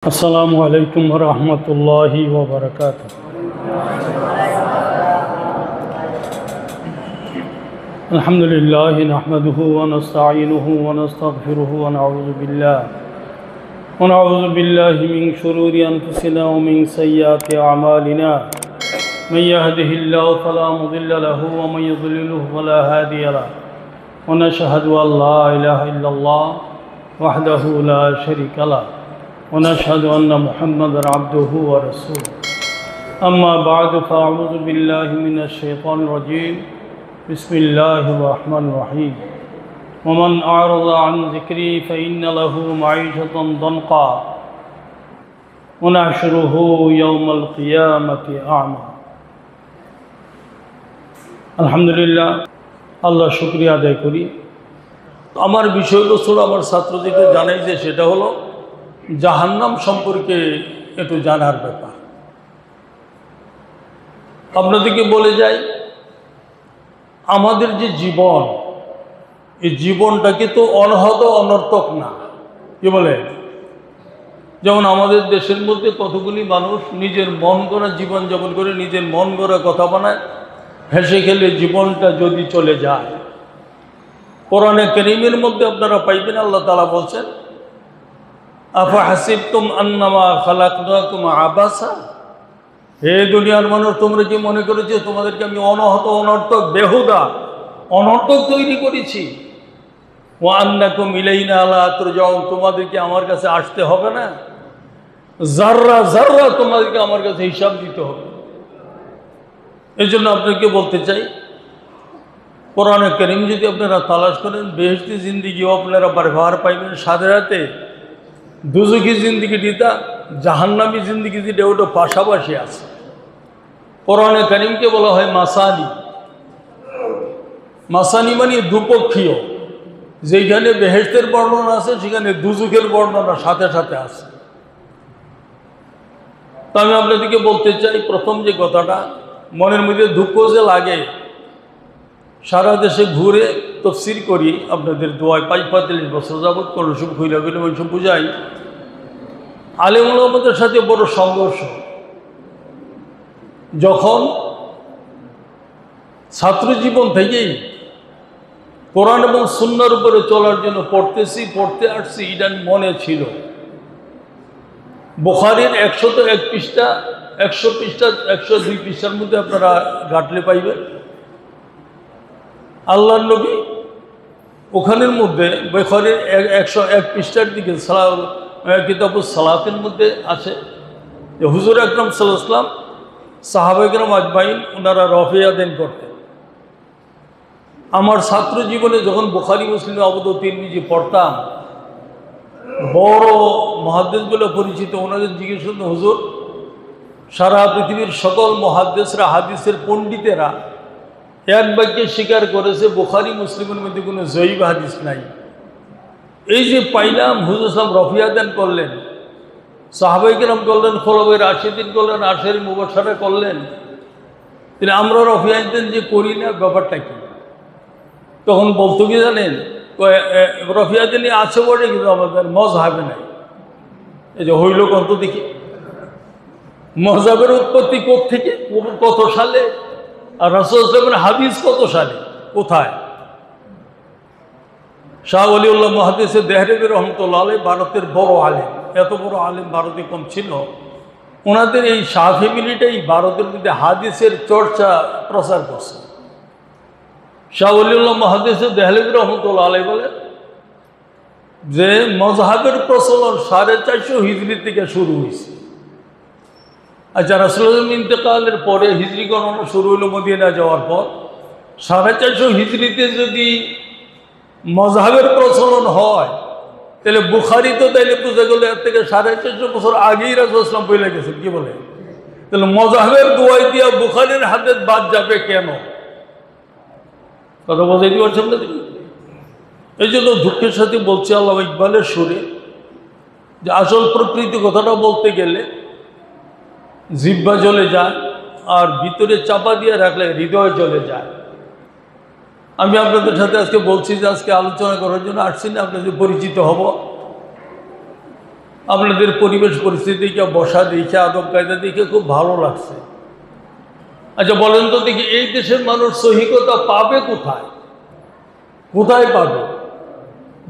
अस्सलामु अलैकुम वरहमतुल्लाहि वबरकातुहू। अल्हम्दुलिल्लाहि नहमदुहु व नस्तईनुहु व नस्तगफिरुहु व नऊज़ु बिल्लाहि मिन शुरूरि अनफुसिना व मिन सय्यिआति अमालिना। मन यहदिहिल्लाहु फला मुदिल्ल लहु व मन युद्लिलहु फला हादिय लहु। व नशहदु अन ला इलाहा इल्लल्लाह वहदहु ला शरीका लहु वनशहदु अन्न मुहम्मदन अब्दुहु व रसूलुहु। अम्मा बअद फ़अऊज़ु बिल्लाहि मिनश शैतानिर रजीम। बिस्मिल्लाहिर रहमानिर रहीम। वमन अअरज़ अन ज़िक्री फ़इन्न लहु मईशतन दन्क़ा वनहशुरुहु यौमल क़ियामति अअमा। अल्हम्दुलिल्लाह, আল্লাহ শুকরিয়া আদায় করি। আমার বিষয়বস্তু আমার ছাত্রদেরকে জানাই যে সেটা হলো জাহান্নাম সম্পর্কে একটু জানার ব্যাপার। আপনাদেরকে বলে যাই, আমাদের যে জীবন, এই জীবনটাকে তো অনহদ অনর্থক না, কি বলে? যেমন আমাদের দেশের মধ্যে কতগুলি মানুষ নিজের মন গড়া জীবন যাপন করে, নিজের মন গড়া কথা বানায়, হেসে খেলে জীবনটা যদি চলে যায়। কোরআনে কারীমের মধ্যে আপনারা পাইবেন, আল্লাহ তাআলা বলছেন, আফাহাসিবতুম আন্নামা খালাকনাকুম আবাসা। হে দুনিয়ার মানুষ, তোমরা কি মনে করেছো তোমাদেরকে আমি অনহত অনর্থক বেহুদা অনর্থক তৈরি করেছি? ওয়া আন্নাকুম ইলাইনা লা তুরজাউন, তোমাদেরকে আমার কাছে আসতে হবে না, যাররা যাররা তোমাদেরকে আমার কাছে হিসাব দিতে হবে। এই জন্য আপনাকে বলতে চাই, কোরআনে কারীম যদি আপনারা তালাশ করেন, বেহেশতি জিন্দিগিও আপনারা বারবার পাইবেন, সাথে সাথে দুজখী জিন্দিগিটা, জাহান্নামী জিন্দিগি যেটা, ওটা পাশাপাশি আছে। কোরআনে কারীমকে বলা হয় মাসানি। মাসানি মানে দুপক্ষীয়, যেখানে বেহেশতের বর্ণনা আছে সেখানে দুজখের বর্ণনা সাথে সাথে আছে। তো আমি আপনাদেরকে বলতে চাই, প্রথম যে কথাটা, মনের মধ্যে দুঃখ যে লাগে, সারা দেশে ঘুরে তাফসীর করি, আপনাদের দোয়ায় 45 বছর যাবৎ কোনো সব খুইলা গেলে ওই সব বুঝাই। আলেম ওলামাদের সাথে বড় সংঘর্ষ। যখন ছাত্র জীবন থেকেই কোরআন এবং সুন্নাহর উপরে চলার জন্য পড়তে আসছি, এটা মনে ছিল। বুখারীর 101 পৃষ্ঠা, 100 পৃষ্ঠা, 102 পৃষ্ঠার মধ্যে আপনারা ঘাটলে পাইবেন, আল্লাহর নবী ওখানের মধ্যে বুখারীর 101 পৃষ্ঠার দিকে কিতাবুস সালাতের মধ্যে আছে যে হুজুর আকরাম সাল্লাল্লাহু আলাইহি ওয়াসাল্লাম, সাহাবায়ে কেরাম আজমাইন, ওনারা রফিয়া দেন করতেন। আমার ছাত্র জীবনে যখন বুখারী, মুসলিম, আবু দাউদ, তিরমিজি পড়তাম, বড় মুহাদ্দিস বলে পরিচিত, ওনাদের জিজ্ঞেস করতেন, হুজুর, সারা পৃথিবীর সকল মুহাদ্দিসরা, হাদিসের পণ্ডিতেরা এক বাক্যে স্বীকার করেছে বুখারী মুসলিমের মধ্যে কোনো জয়ীব হাদিস নাই। এই যে পাইলাম, হুজুর সাহেব রফিয়া দান করলেন, সাহাবায়ে কেরাম করলেন, খোলাফায়ে রাশিদিন করলেন, আশারে মুবাশশারা করলেন, তাহলে আমরা রফিয়া দান যে করি না, ব্যাপারটা কি? তখন বলতো কি জানেন, রফিয়া দানি আছে বটে, কিন্তু আমাদের মজহাবে নাই। এই যে হইল কত দেখি, মজহাবের উৎপত্তি কোত্থেকে, কত সালে, আর রাসূল সাল্লাল্লাহু আলাইহি ওয়াসাল্লামের হাদিস কত সালে, কোথায়? শাহ ওলিউল্লাহ মুহাদ্দিস দেহলভী রহমতুল্লাহ আলাইহি ভারতের বড় আলেম, এত বড় আলেম ভারতে কম ছিল। ওনাদের এই শাহ ফ্যামিলিটাই ভারতের মধ্যে হাদিসের চর্চা প্রচার করছে। শাহ ওলিউল্লাহ মুহাদ্দিস দেহলভী রহমতুল্লাহ আলাইহি বলে যে মজহাবের প্রচলন 450 হিজরি থেকে শুরু হয়েছে। আচ্ছা, রাসূলুল্লাহ ইন্তেকালের পরে হিজরি গণনা শুরু হলো মদিনা যাওয়ার পর। 450 হিজরিতে যদি মজহাবের প্রচলন হয়, তাহলে বুখারী তো তাইলে বুঝে গেল এর থেকে 450 বছর আগেই রাসূল সাল্লাল্লাহু আলাইহি ওয়াসাল্লাম বলে গেছেন, কি বলে? তাহলে মজহাবের দোয়াই দিয়া বুখারীর হাদিস বাদ যাবে কেন? কথা বোঝাইতে পারছেন না? এই জন্য দুঃখের সাথে বলছি, আল্লামা ইকবালের সুরে, যে আসল প্রকৃতি কথাটা বলতে গেলে জিহ্বা জ্বলে যায়, আর ভিতরে চাপা দিয়ে রাখলে হৃদয় জ্বলে যায়। আমি আপনাদের সাথে আজকে বলছি যে আজকে আলোচনা করার জন্য আসছি না, আপনাদের পরিচিত হব। আপনাদের পরিবেশ পরিস্থিতি দেখে, বসা দেখে, আদব কায়দা দেখে খুব ভালো লাগছে। আচ্ছা বলেন তো দেখি, এই দেশের মানুষ সহিকতা পাবে কোথায়? কোথায় পাবে?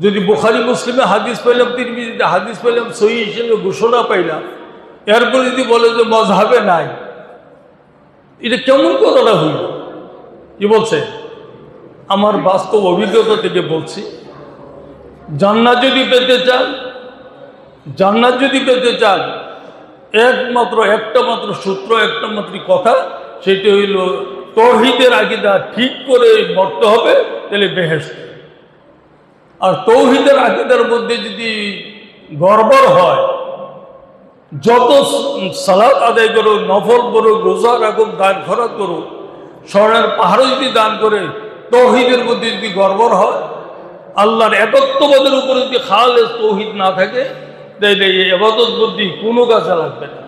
যদি বুখারী মুসলিমে হাদিস পেলাম, তিরমিজিতে হাদিস পেলাম, সহি হিসেবে ঘোষণা পাইলাম, এরপর যদি বলে যে মজহাবে নাই, এটা কেমন কথাটা হইল? কি বলছে? আমার বাস্তব অভিজ্ঞতা থেকে বলছি, জান্নাত যদি পেতে চান, একমাত্র একটা মাত্র সূত্র, একটা মাত্র কথা, সেটা হইল তৌহিদের আকীদা ঠিক করে মরতে হবে, তাহলে বেহেশত। আর তৌহিদের আকীদার মধ্যে যদি গড়বড় হয়, যত সালাত আদায় করো, নফল করো, রোজা রাখো, দান খরচ করো, স্বর্ণের পাহাড়ও যদি দান করে, তৌহিদের মধ্যে যদি গড়বড় হয়, আল্লাহর একত্ববাদের উপরে যদি খালেস তৌহিদ না থাকে, তাইলে এই ইবাদত বুদ্ধি কোনো কাজে লাগবে না।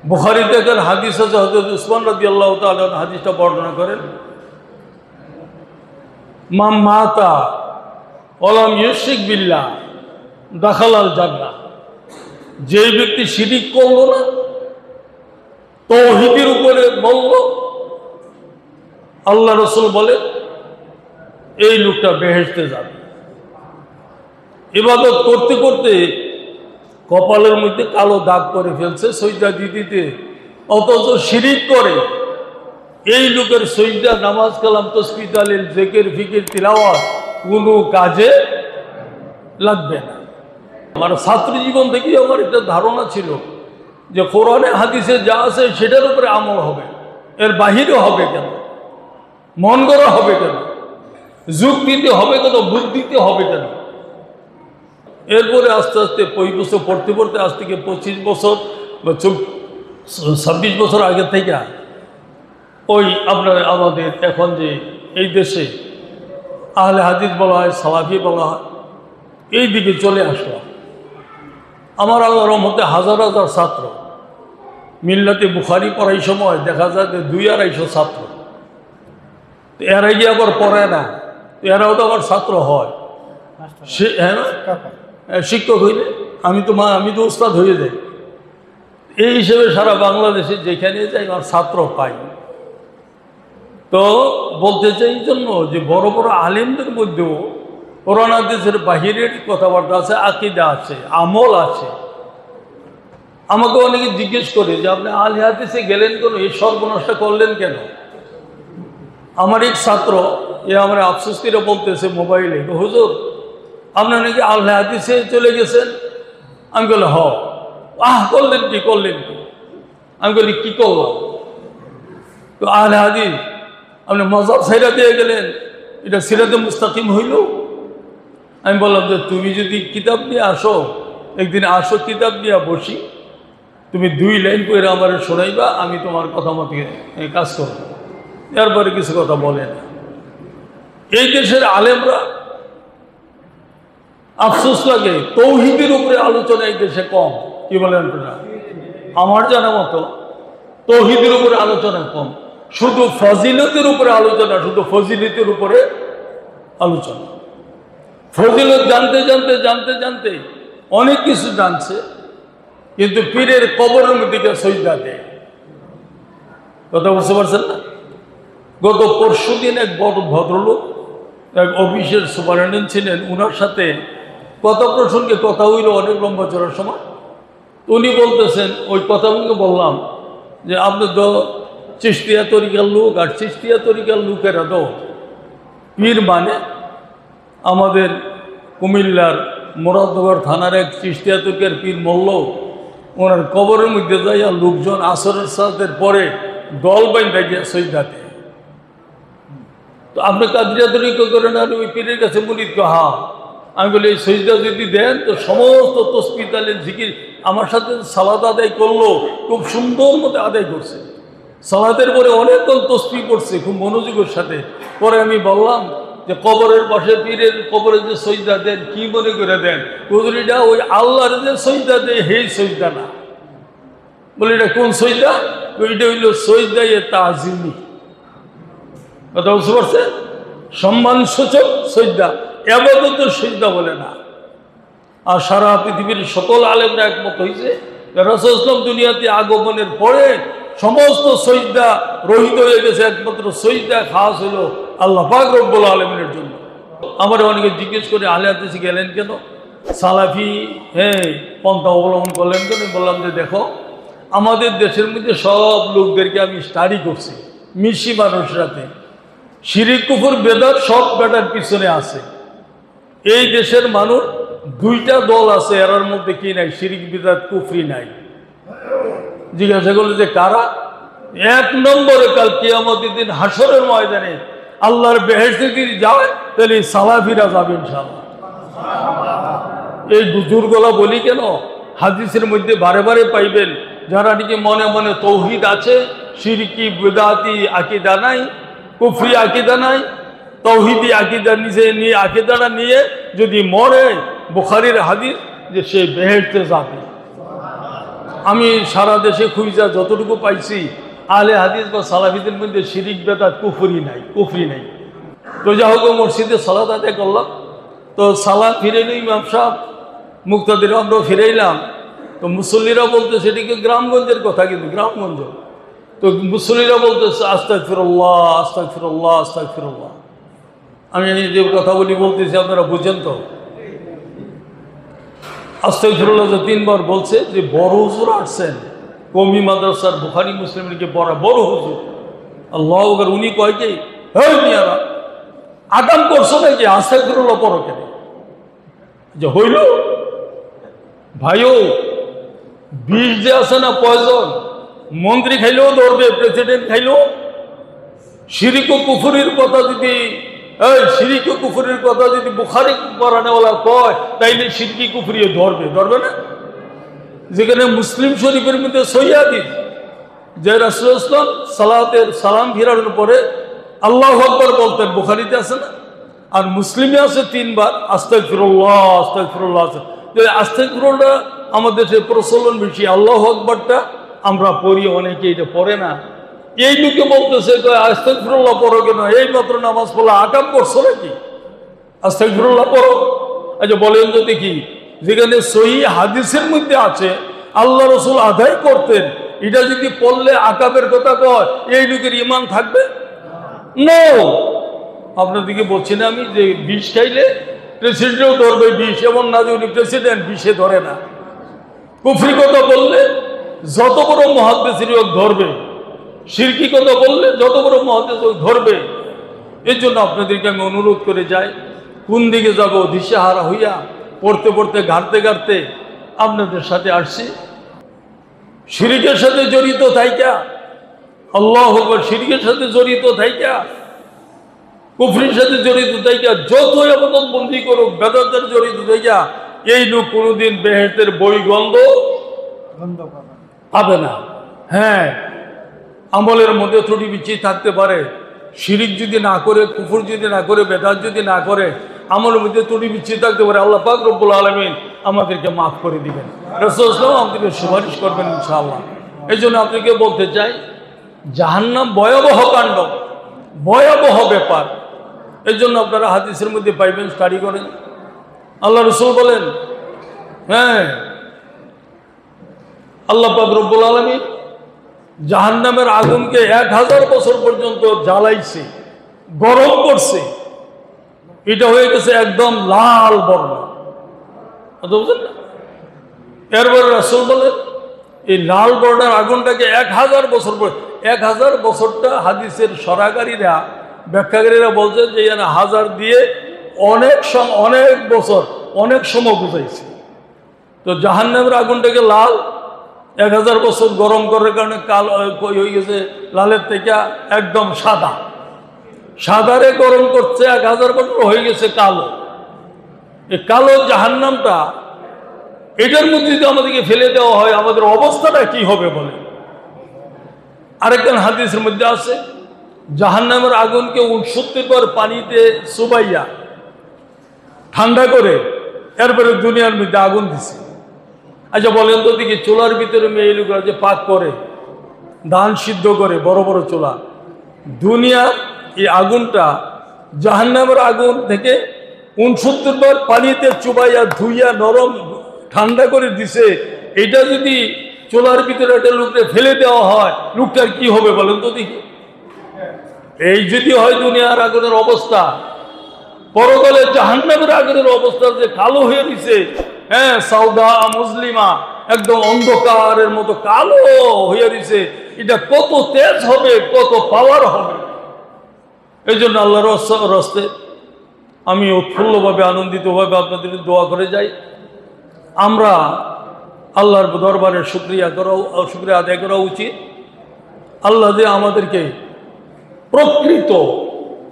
বুখারীতে একটা হাদিস আছে, হযরত উসমান রাদিয়াল্লাহু তাআলা হাদিসটা বর্ণনা করেন, মান মাতা ওয়ালাম ইউশরিক বিল্লাহ দাখালাল জান্নাহ। যে ব্যক্তি শিরিক করলো না, তৌহিদের উপরে বলল, আল্লাহ রাসূল বলে এই লোকটা বেহেশতে যাবে। ইবাদত করতে করতে কপালের মধ্যে কালো দাগ করে ফেলছে সজদা দিতে, অথচ শিরিক করে, এই লোকের সজদা, নামাজ, কালাম, তাসবিহ, তাহলিল, জিকির, ফিকির, তিলাওয়াত কোনো কাজে লাগবে না। আমার ছাত্র জীবন থেকেই আমার একটা ধারণা ছিল যে কোরআনে হাদিসে যা আছে সেটার উপরে আমল হবে, এর বাহিরে হবে কেন, মন গড়া হবে কেন, যুক্তিতে হবে কেন, বুদ্ধিতে হবে কেন। এরপরে আস্তে আস্তে বছর পড়তে পড়তে আজ থেকে 25 বছর বা 26 বছর আগে থেকে ওই আপনার আমাদের এখন যে এই দেশে আহলে হাদিস বলা হয়, সালাফি বলা হয়, এই দিকে চলে আসলাম। আমার আল্লাহর রহমতে হাজার হাজার ছাত্র, মিল্লাতে বুখারী পড়াই সময় দেখা যায় যে 200-250 ছাত্র। তো এরা গিয়ে আবার পড়ে না, এরাও তো আবার ছাত্র হয়। সে হ্যাঁ না, শিক্ষক হইলে আমি তো উস্তাদ হয়ে যাই। এই হিসেবে সারা বাংলাদেশে যেখানে যাই আমার ছাত্র পাই। তো বলতে চাই এই জন্য যে বড় বড় আলেমদের মধ্যেও কোরআন হাদিসের বাহিরের কথাবার্তা আছে, আকীদা আছে, আমল আছে। আমাকে অনেকে জিজ্ঞেস করে যে আপনি আহলে হাদিসে গেলেন কেন, এই সর্বনাশটা করলেন কেন? আমার এক ছাত্র আমার আফসোস করে বলতেছে মোবাইলে, হুজুর আপনার নাকি আহলে হাদিসে চলে গেছেন। আমি বলি করলেন কি? আমি বলি কি করলাম? তো আহলে হাদিস আপনি মজাব ছাইরা দিয়ে গেলেন, এটা সিরাতে মুস্তাকিম হইল? আমি বললাম যে তুমি যদি কিতাব নিয়ে আসো, একদিন আসো, কিতাব নিয়ে বসি, তুমি 2 লাইন করে আমার শোনাইবা, আমি তোমার কথা মতো কাজ করব। এরপরে কিছু কথা বলে না। এই দেশের আলেমরা, আফসোস লাগে, তৌহিদের উপরে আলোচনা এই দেশে কম। কি বলেন আপনারা? আমার জানা মতো তৌহিদের উপরে আলোচনা কম, শুধু ফজিলতের উপরে আলোচনা, শুধু ফজিলতের উপরে আলোচনা। ফজিলত জানতে অনেক কিছু জানছে, কিন্তু পীরের কবরের মধ্যে সজদা দেয়। কথা বুঝতে পারছেন না? গত পরশুদিন এক বড় ভদ্রলোক, এক অফিসের সুপারিনটেন্ডেন্ট ছিলেন, ওনার সাথে কথা প্রসঙ্গে কথা হইল অনেক লম্বা চড়ার সময়। উনি বলতেছেন, ওই কথাগুলো বললাম যে আপনি তো চিশতিয়া তরিকার লোক, আর চিশতিয়া তরিকার লোকেরা তো পীর মানে আমাদের কুমিল্লার মুরাদনগর থানার এক চিশতিয়া তরিকার পীর মল্ল, ওনার কবরের মধ্যে যাইয়া লোকজন আসরের সাথের পরে দল বাইন্দা গিয়া সজদাতে। তো আপনি কাদিয়া তরিকা করেন আর ওই পীরের কাছে মুরিদ হা। আমি বলি এই সজদা যদি দেন তো সমস্ত তসবিহ তাহলে জিকির আমার সাথে সালাত আদায় করলো, খুব সুন্দর মতো আদায় করছে। সালাতের পরে অনেকক্ষণ তসবিহ করছে খুব মনোযোগের সাথে। পরে আমি বললাম যে কবরের পাশে পীরের কবরে যে সজদা দেন কি মনে করে দেন? হুজুরিটা ওই আল্লাহর যে সজদা দেয় সেই সজদা না। বলে এটা কোন সজদা? ওইটা হইল সজদা এ তাজিমি। কথা বুঝতে পারছেন? সম্মান সূচক সজদা, ইবাদতের সজদা বলে না। আর সারা পৃথিবীর সকল আলেমরা একমত হয়েছে রাসূল ইসলাম দুনিয়াতে আগমনের পরে সমস্ত সজদা রহিত হয়ে গেছে, একমাত্র সজদা খাস হলো আল্লাহ পাক রব্বুল আলামিনের জন্য। আমার অনেকে জিজ্ঞেস করে আহলে হাদিসে গেলেন কেন, সালাফি পন্থা অবলম্বন করলেন কেন? বললাম যে দেখো, আমাদের দেশের মধ্যে সব লোকদেরকে আমি স্টাডি করছি, মিশি মানুষের সাথে, শিরিক কুফর বেদাত সব বেটার পিছনে আছে। এই দেশের মানুষ দুইটা দল আছে, এর মধ্যে কি নাই? শিরিক বিদাত কুফরি নাই। জিজ্ঞাসা করলে যে কারা? এক নম্বরে কাল কিয়ামতের দিন হাসরের ময়দানে আল্লাহর বেহেশতে যদি যায় তাহলে সালাফিরা যাবে ইনশাআল্লাহ। এই বুজুর্গলা বলি কেন, হাদিসের মধ্যে বারে বারে পাইবেন যারা নাকি মনে মনে তৌহিদ আছে, শিরকি বিদআতি আকীদা নাই, কুফরি আকীদা নাই, তৌহিদি আকীদা নিয়ে আকীদাটা নিয়ে যদি মরে, বুখারীর হাদিস যে সে বেহেশতে যাবে। আমি সারা দেশে খুঁজা যতটুকু পাইছি আহলে হাদিস বা সালাফিদের মধ্যে শিরিক বেদাত কুফরি নাই। তো যা হোক, মসজিদে সালাত আদায় করলাম, তো সালাত ফিরে নিই, ইমাম সাহেব মুক্তাদির আমরা ফিরাইলাম। তো মুসল্লিরা বলতে সেটিকে গ্রামগঞ্জের কথা, কিন্তু গ্রামগঞ্জ। তো মুসল্লিরা বলতেছে আস্তাগফিরুল্লাহ আস্তাগফিরুল্লাহ আস্তাগফিরুল্লাহ। আমি যে কথা বলতেছি আপনারা বুঝেন তো? আস্তাগফিরুল্লাহ যে 3 বার বলছে, যে বড় হুজুর আসছেন কওমি মাদ্রাসার বুখারী মুসলিমের কি বড় হুজুর, আল্লাহু আকবার, উনি কয় কি, হেই মিয়ারা আদাম করছো নাকি, আস্তাগফিরুল্লাহ পড়ো কেন? যে হইল ভাইও, বিষ যে আছে না পয়জন, মন্ত্রী খাইলেও ধরবে, প্রেসিডেন্ট খাইলেও। শিরিক ও কুফরির কথা যদি শিরিক ও কুফরির কথা যদি বুখারী পড়ানেওয়ালা কয়, তাইলে শিরকি কুফরিও ধরবে না? যেখানে মুসলিম শরীফের মধ্যে সহিহ হাদিস যে রাসূলুল্লাহ সাল্লাল্লাহু আলাইহি ওয়াসাল্লাম সালাতের সালাম ফিরানোর পরে আল্লাহু আকবার বলতেন, বুখারীতে আছে না? আর মুসলিমে আছে 3 বার আস্তাগফিরুল্লাহ আস্তাগফিরুল্লাহ। আস্তাগফিরুল্লাহ আমাদের দেশে প্রচলন বেশি, আল্লাহু আকবারটা আমরা পড়ি, অনেকে এটা পড়ে না। এই লোকে বলতেছে আস্তাগফিরুল্লাহ পড়ো কেন, এই মাত্র নামাজ পড়লা, আকাম করছো নাকি? আস্তাগফিরুল্লাহ পড়ো। আচ্ছা বলেন তো দেখি, যেখানে সহিহ হাদিসের মধ্যে আছে আল্লাহ রাসূল আদায় করতেন, এটা যদি পড়লে আকাবের কথা কয়, এই লোকের ঈমান থাকবে না? আপনাদেরকে বলছি না আমি যে বিষ খাইলে প্রেসিডেন্টও ধরবে বিষ, এমন না যে উনি প্রেসিডেন্ট বিষে ধরে না। কুফরি কথা বললে যত বড় মুহাদ্দিসই হোক ধরবে, শিরকি কথা বললে যত বড় মুহাদ্দিস হোক ধরবে। এর জন্য আপনাদেরকে আমি অনুরোধ করে যাই, কোন দিকে যাব দিশেহারা হইয়া পড়তে পড়তে ঘাটতে আপনাদের সাথে আসছি। শিরকের সাথে জড়িত থাইকা, আল্লাহু আকবার, শিরকের সাথে জড়িত থাইকা, কুফরির সাথে জড়িত থাইকা, যত ইবাদত বন্দি করুক, বেদাতের জড়িত থাইকা, এই লোক কোনোদিন বেহেশতের বৈগন্ধ পাবে না। হ্যাঁ, আমলের মধ্যে ত্রুটি বিচ্ছিন্ন থাকতে পারে, শিরিক যদি না করে, কুফর যদি না করে, বেদাত যদি না করে, আমলের মধ্যে ত্রুটি বিচ্ছিন্ন থাকতে পারে। আল্লাহ পাক রব্বুল আলামিন আমাদেরকে মাফ করে দিবেন, রাসূল সাল্লাল্লাহু আলাইহি ওয়াসাল্লাম আমাদেরকে সুপারিশ করবেন ইনশাআল্লাহ। এই জন্য আপনাকে বলতে চাই, জাহান্নাম ভয়াবহ কাণ্ড, ভয়াবহ ব্যাপার। এই জন্য আপনারা হাদিসের মধ্যে পাইবেন, স্টাডি করেন। আল্লাহ রাসূল বলেন, হ্যাঁ, আল্লাহ পাক রব্বুল আলামিন জাহান্নামের আগুনকে 1000 বছর পর্যন্ত জ্বালাইছে, গরম করছে, এটা হয়ে গেছে একদম লাল বর্ণ, বুঝলেন না? এরপরে রাসূল বলেন, এই লাল বর্ণের আগুনটাকে 1000 বছর পর, 1000 বছরটা হাদিসের সরাকারীরা, ব্যাখ্যাকারীরা বলছেন যে এখানে 1000 দিয়ে অনেক বছর, অনেক সময় বুঝাইছে। তো জাহান্নামের আগুনটাকে লাল 1000 বছর গরম করার কারণে কালো হয়ে গেছে, লালের থেকে একদম সাদারে গরম করছে, 1000 বছর হয়ে গেছে কালো। এই কালো জাহান্নামটা, এটার মধ্যে যদি আমাদেরকে ফেলে দেওয়া হয়, আমাদের অবস্থাটা কি হবে বলে? আরেকজন হাদিসের মধ্যে আছে, জাহান্নামের আগুনকে 69 বার পানিতে চুবাইয়া ঠান্ডা করে এরপরে দুনিয়ার মধ্যে আগুন দিছে। আচ্ছা বলেন তো দেখি, চুলার ভিতরে মেয়ে লোকরা যে পাক করে, ধান সিদ্ধ করে, বড় বড় চুলা, দুনিয়া এই আগুনটা জাহান্নামের আগুন থেকে 69 বার পানিতে চুবাইয়া ধুইয়া নরম ঠান্ডা করে দিছে, এটা যদি চোলার ভিতরে একটা লোককে ফেলে দেওয়া হয়, লোকটার কি হবে বলেন তো দেখি? এই যদি হয় দুনিয়ার আগুনের অবস্থা, পরকালে জাহান্নামের আগুনের অবস্থা যে কালো হয়ে দিছে, হ্যাঁ, সাউদা মুসলিমা, একদম অন্ধকারের মতো কালো হয়ে দিছে, এটা কত তেজ হবে, কত পাওয়ার হবে। এই জন্য আল্লাহর রাস্তে আমি উৎফুল্লভাবে আনন্দিতভাবে আপনাদের দোয়া করে যাই। আমরা আল্লাহর দরবারে শুকরিয়া আদায় করা উচিত। আল্লাহ যে আমাদেরকে প্রকৃত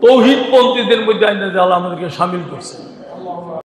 তৌহিদপন্থীদের মধ্যে আল্লাহ আমাদেরকে সামিল করছে।